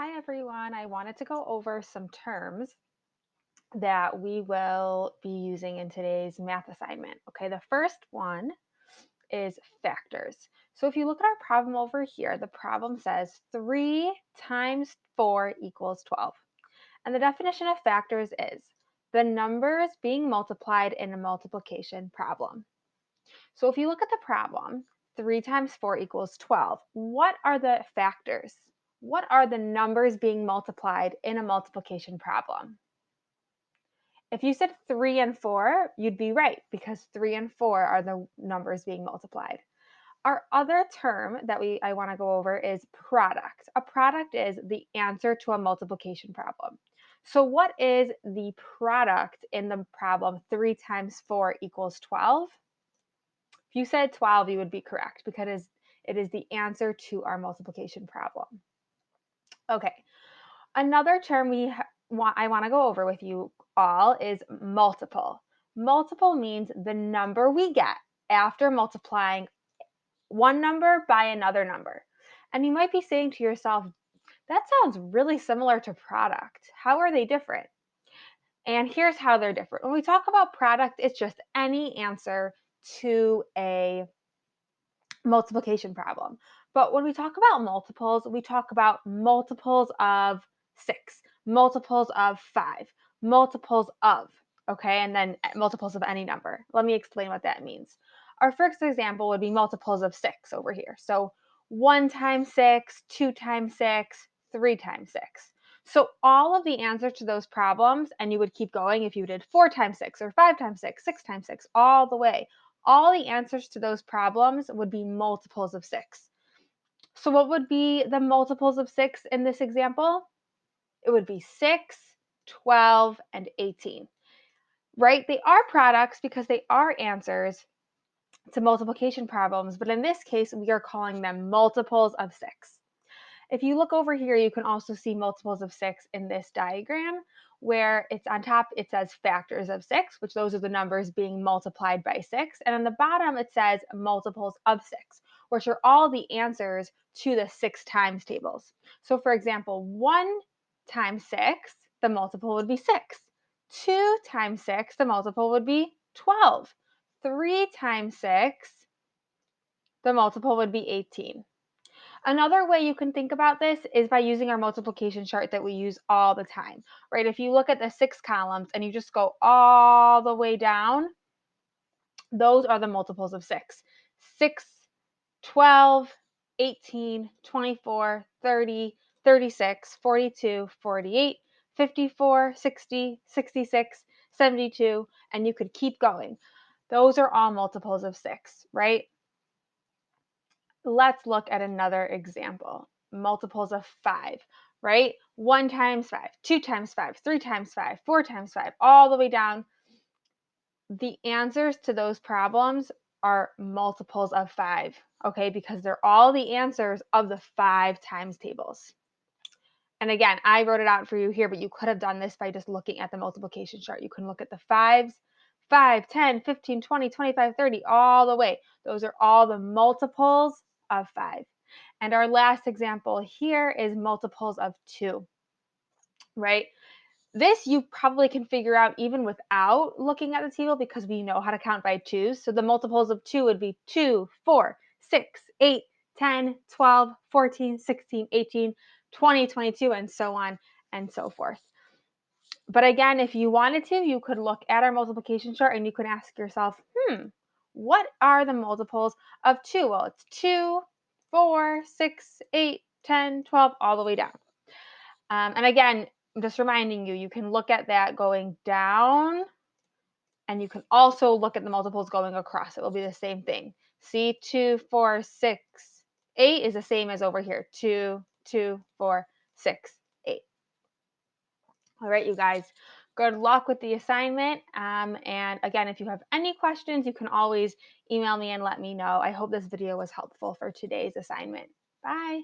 Hi everyone. I wanted to go over some terms that we will be using in today's math assignment. Okay, the first one is factors. So if you look at our problem over here, the problem says 3 times 4 equals 12. And the definition of factors is the numbers being multiplied in a multiplication problem. So if you look at the problem, 3 times 4 equals 12. What are the factors? What are the numbers being multiplied in a multiplication problem? If you said 3 and 4, you'd be right because 3 and 4 are the numbers being multiplied. Our other term that I want to go over is product. A product is the answer to a multiplication problem. So what is the product in the problem 3 times 4 equals 12? If you said 12, you would be correct because it is the answer to our multiplication problem. Okay, another term I want to go over with you all is multiple. Multiple means the number we get after multiplying one number by another number. And you might be saying to yourself, that sounds really similar to product. How are they different? And here's how they're different. When we talk about product, it's just any answer to a multiplication problem. But when we talk about multiples, we talk about multiples of 6, multiples of 5, multiples of, okay, and then multiples of any number. Let me explain what that means. Our first example would be multiples of 6 over here. So 1 times 6, 2 times 6, 3 times 6. So all of the answers to those problems, and you would keep going if you did 4 times 6 or 5 times 6, 6 times 6, all the way, all the answers to those problems would be multiples of 6. So what would be the multiples of 6 in this example? It would be 6, 12, and 18, right? They are products because they are answers to multiplication problems, but in this case, we are calling them multiples of 6. If you look over here, you can also see multiples of 6 in this diagram where it's on top, it says factors of 6, which those are the numbers being multiplied by 6. And on the bottom, it says multiples of 6, which are all the answers to the 6 times tables. So for example, 1 times 6, the multiple would be 6. 2 times 6, the multiple would be 12. 3 times 6, the multiple would be 18. Another way you can think about this is by using our multiplication chart that we use all the time, right? If you look at the 6 columns and you just go all the way down, those are the multiples of 6. 6, 12, 18, 24, 30, 36, 42, 48, 54, 60, 66, 72, and you could keep going. Those are all multiples of 6, right? Let's look at another example. Multiples of 5, right? 1 times 5, 2 times 5, 3 times 5, 4 times 5, all the way down. The answers to those problems are multiples of 5, okay? Because they're all the answers of the 5 times tables. And again, I wrote it out for you here, but you could have done this by just looking at the multiplication chart. You can look at the 5s, 5, 10, 15, 20, 25, 30, all the way. Those are all the multiples of 5. And our last example here is multiples of 2, right? This you probably can figure out even without looking at the table because we know how to count by twos. So the multiples of 2 would be 2, 4, 6, 8, 10, 12, 14, 16, 18, 20, 22, and so on and so forth. But again, if you wanted to, you could look at our multiplication chart and you could ask yourself, what are the multiples of 2? Well, it's 2, 4, 6, 8, 10, 12, all the way down. And again, just reminding you, you can look at that going down, and you can also look at the multiples going across. It will be the same thing. See, 2, 4, 6, 8 is the same as over here. 2, 2, 4, 6, 8. All right, you guys, good luck with the assignment. And again, if you have any questions, you can always email me and let me know. I hope this video was helpful for today's assignment. Bye.